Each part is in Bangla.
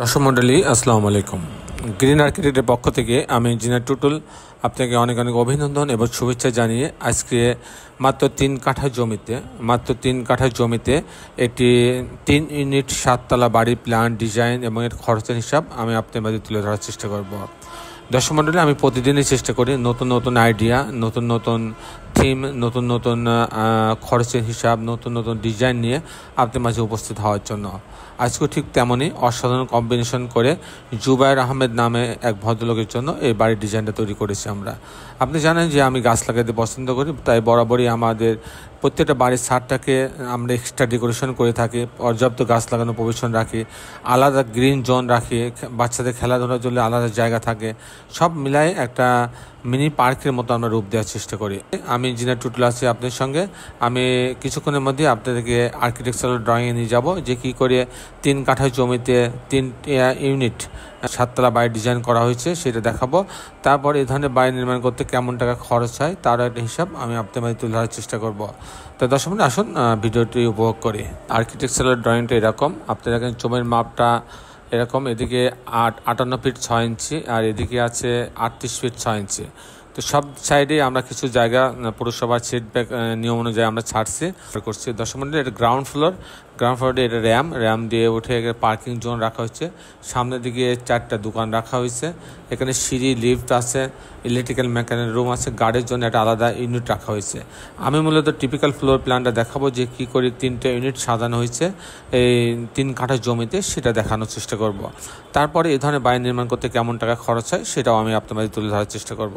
দর্শক মণ্ডলী আসসালামু আলাইকুম। গ্রিন আর্কিটেক্টের পক্ষ থেকে আমি ইঞ্জিনিয়ার টুটুল আপনাকে অনেক অনেক অভিনন্দন এবং শুভেচ্ছা জানিয়ে আজকে মাত্র 3 কাঠা জমিতে একটি 3 ইউনিট 7 তলা বাড়ির প্ল্যান ডিজাইন এবং এর খরচের হিসাব আমি আপনার মাঝে তুলে ধরার চেষ্টা করব। দর্শক মণ্ডলী, আমি প্রতিদিনই চেষ্টা করি নতুন নতুন আইডিয়া, নতুন নতুন থিম, নতুন নতুন খরচের হিসাব, নতুন নতুন ডিজাইন নিয়ে আপনার মাঝে উপস্থিত হওয়ার জন্য। আজকেও ঠিক তেমনই অসাধারণ কম্বিনেশন করে জুবায়ের আহমেদ নামে এক ভদ্রলোকের জন্য এই বাড়ির ডিজাইনটা তৈরি করেছি আমরা। আপনি জানেন যে আমি গাছ লাগাতে পছন্দ করি, তাই বরাবরই আমাদের প্রত্যেকটা বাড়ির ছাদটাকে আমরা এক্সট্রা ডেকোরেশন করে থাকি, পর্যাপ্ত গাছ লাগানো প্রভিশন রাখি, আলাদা গ্রিন জোন রাখি, বাচ্চাদের খেলাধুলার জন্য আলাদা জায়গা থাকে, সব মিলাই একটা মিনি পার্কের মতো আমরা রূপ দেওয়ার চেষ্টা করি। আমি ইঞ্জিনিয়ার টুটুল আছি আপনার সঙ্গে। আমি কিছুক্ষণের মধ্যে আপনাদেরকে আর্কিটেকচারাল ড্রয়িংয়ে নিয়ে যাব, যে কী করে 3 কাঠা জমিতে 3 ইউনিট 7 তলা বাড়ি ডিজাইন করা হয়েছে সেটা দেখাবো। তারপর এই ধরনের বাড়ি নির্মাণ করতে কেমন টাকা খরচ হয় তার একটা হিসাব আমি আপনার মাঝে তুলে ধরার চেষ্টা করব। তো দর্শক বন্ধু, আসুন ভিডিওটি উপভোগ করি। আর্কিটেকচারাল ড্রয়িংটা এরকম, আপনারা দেখেন জমির মাপটা এরকম, এদিকে 58 ফিট 6 ইঞ্চি আর এদিকে আছে 38 ফিট 6 ইঞ্চি। তো সব সাইডে আমরা কিছু জায়গা পৌরসভার সেটব্যাক নিয়ম অনুযায়ী আমরা ছাড়ছি করছি। দর্শক মণ্ডলী, এটা গ্রাউন্ড ফ্লোরে এটা র্যাম দিয়ে উঠে পার্কিং জোন রাখা হয়েছে। সামনের দিকে 4টা দোকান রাখা হয়েছে। এখানে সিঁড়ি, লিফট আছে, ইলেকট্রিক্যাল মেকানিক রুম আছে, গার্ডের জন্য একটা আলাদা ইউনিট রাখা হয়েছে। আমি মূলত টিপিক্যাল ফ্লোর প্ল্যানটা দেখাবো, যে কী করে 3টে ইউনিট সাজানো হয়েছে এই 3 কাঠা জমিতে, সেটা দেখানোর চেষ্টা করব। তারপরে এই ধরনের বাড়ি নির্মাণ করতে কেমন টাকা খরচ হয় সেটাও আমি আপনার মাঝে তুলে ধরার চেষ্টা করব।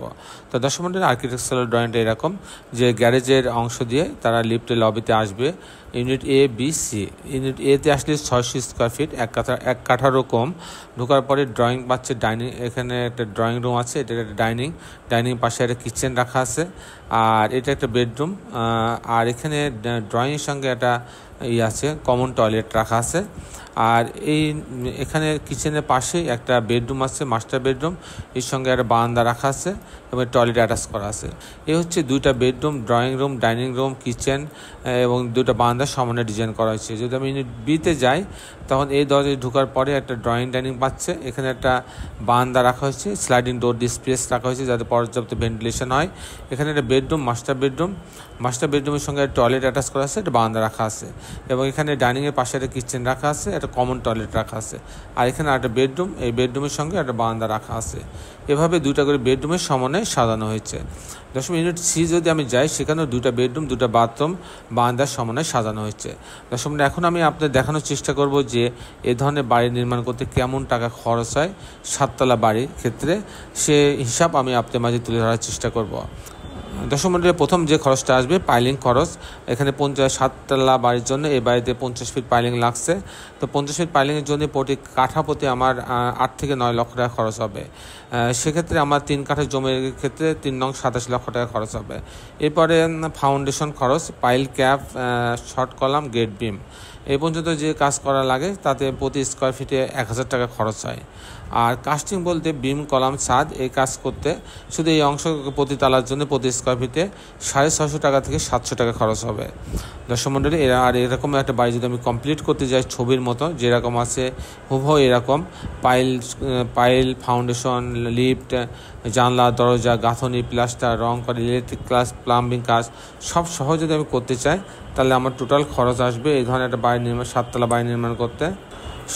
তো দর্শক মণ্ডলী, আর্কিটেকচারাল ড্রয়িংটা এরকম, যে গ্যারেজের অংশ দিয়ে তারা লিফটে লবিতে আসবে। ইউনিট এ, বি, সি। ইউনিট এতে আসলে 600 স্কোয়ার ফিট, এক কাঠারও কম। ঢোকার পরে ড্রয়িং পাচ্ছে ডাইনিং, এখানে একটা ড্রয়িং রুম আছে, এটা একটা ডাইনিং পাশে একটা কিচেন রাখা আছে, আর এটা একটা বেডরুম, আর এখানে ড্রয়িংয়ের সঙ্গে একটা আছে কমন টয়লেট রাখা আছে। আর এখানে কিচেনের পাশেই একটা বেডরুম আছে, মাস্টার বেডরুম, এর সঙ্গে একটা বারান্দা রাখা আছে এবং টয়লেট অ্যাটাচ করা আছে। এই হচ্ছে 2টা bedroom, drawing room, dining room, kitchen এবং 2টা বারান্দা সমানে ডিজাইন করা হয়েছে। যদি আমি ইউনিট বিতে যাই, তখন এই দরজায় ঢোকার পরে একটা ডাইনিং পাচ্ছে, এখানে একটা বারান্দা রাখা হয়েছে, স্লাইডিং ডোর স্পেস রাখা হয়েছে যাতে পর্যাপ্ত ভেন্টিলেশন হয়। এখানে একটা বেডরুম, মাস্টার বেডরুমের সঙ্গে টয়লেট অ্যাটাচ করা আছে, একটা বারান্দা রাখা আছে, এবং এখানে ডাইনিংয়ের পাশে একটা কিচেন রাখা আছে, একটা কমন টয়লেট রাখা আছে, আর এখানে একটা বেডরুম, এই বেডরুমের সঙ্গে একটা বারান্দা রাখা আছে। এভাবে 2টা করে বেডরুমের সমন্বয়ে সাজানো হয়েছে। দশম ইউনিট সি যদি আমি যাই, সেখানেও 2টা বেডরুম, 2টা বাথরুম, বারান্দার সমন্বয়ে সাজানো হয়েছে। দশম, এখন আমি আপনাদের দেখানোর চেষ্টা করব যে এই ধরনের বাড়ি নির্মাণ করতে কেমন টাকা খরচ হয় 7 তলা বাড়ির ক্ষেত্রে, সে হিসাব আমি আপনাদের মাঝে তুলে ধরার চেষ্টা করব। দর্শক মণ্ডলী, প্রথম যে খরচটা আসবে পাইলিং খরচ। এখানে 7 তলা বাড়ির জন্য এই বাড়িতে 50 ফিট পাইলিং লাগছে। তো 50 ফিট পাইলিংয়ের জন্য প্রতি কাঠা প্রতি আমার 8 থেকে 9 লক্ষ টাকা খরচ হবে। সেক্ষেত্রে আমার 3 কাঠা জমির ক্ষেত্রে 3 নং 27 লক্ষ টাকা খরচ হবে। এরপরে ফাউন্ডেশন খরচ, pile cap, short column, gate beam, এই পর্যন্ত যে কাজ করা লাগে তাতে প্রতি স্কোয়ার ফিটে 1000 টাকা খরচ হয়। আর কাস্টিং বলতে বিম, কলাম, ছাদ, এই কাজ করতে শুধু এই অংশ প্রতি তালার জন্য প্রতি স্কোয়ার ফিটে 650 টাকা থেকে 700 টাকা খরচ হবে। দর্শক মণ্ডলী, আর এরকম একটা বাড়ি যদি আমি কমপ্লিট করতে যাই ছবির মতো যেরকম আছে হুবহু এরকম, পাইল, ফাউন্ডেশন, লিফট, জানলা, দরজা, গাঁথনি, প্লাস্টার, রং করা, ইলেকট্রিক কাজ, প্লাম্বিং কাজ সব সহ যদি আমি করতে চাই, তাহলে আমার টোটাল খরচ আসবে এই ধরনের একটা বাড়ি 7 তলা বাড়ি নির্মাণ করতে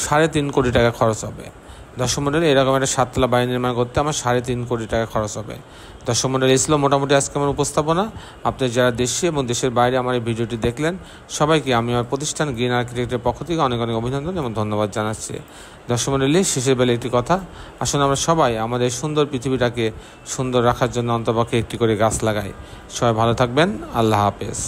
3.5 কোটি টাকা খরচ হবে। দর্শক মণ্ডলী, এরকম একটা 7 তলা বাড়ি নির্মাণ করতে আমার 3.5 কোটি টাকা খরচ হবে। দর্শক মণ্ডলী, এই ছিল মোটামুটি আজকে আমার উপস্থাপনা। আপনি যারা দেশে এবং দেশের বাইরে আমার এই ভিডিওটি দেখলেন, সবাইকে আমি আমার প্রতিষ্ঠান গ্রিন আর্কিটেক্টের পক্ষ থেকে অনেক অনেক অভিনন্দন এবং ধন্যবাদ জানাচ্ছি। দর্শক মণ্ডলী, শেষের বেলা একটি কথা, আসুন আমরা সবাই আমাদের সুন্দর পৃথিবীটাকে সুন্দর রাখার জন্য অন্তপক্ষে একটি করে গাছ লাগাই। সবাই ভালো থাকবেন। আল্লাহ হাফেজ।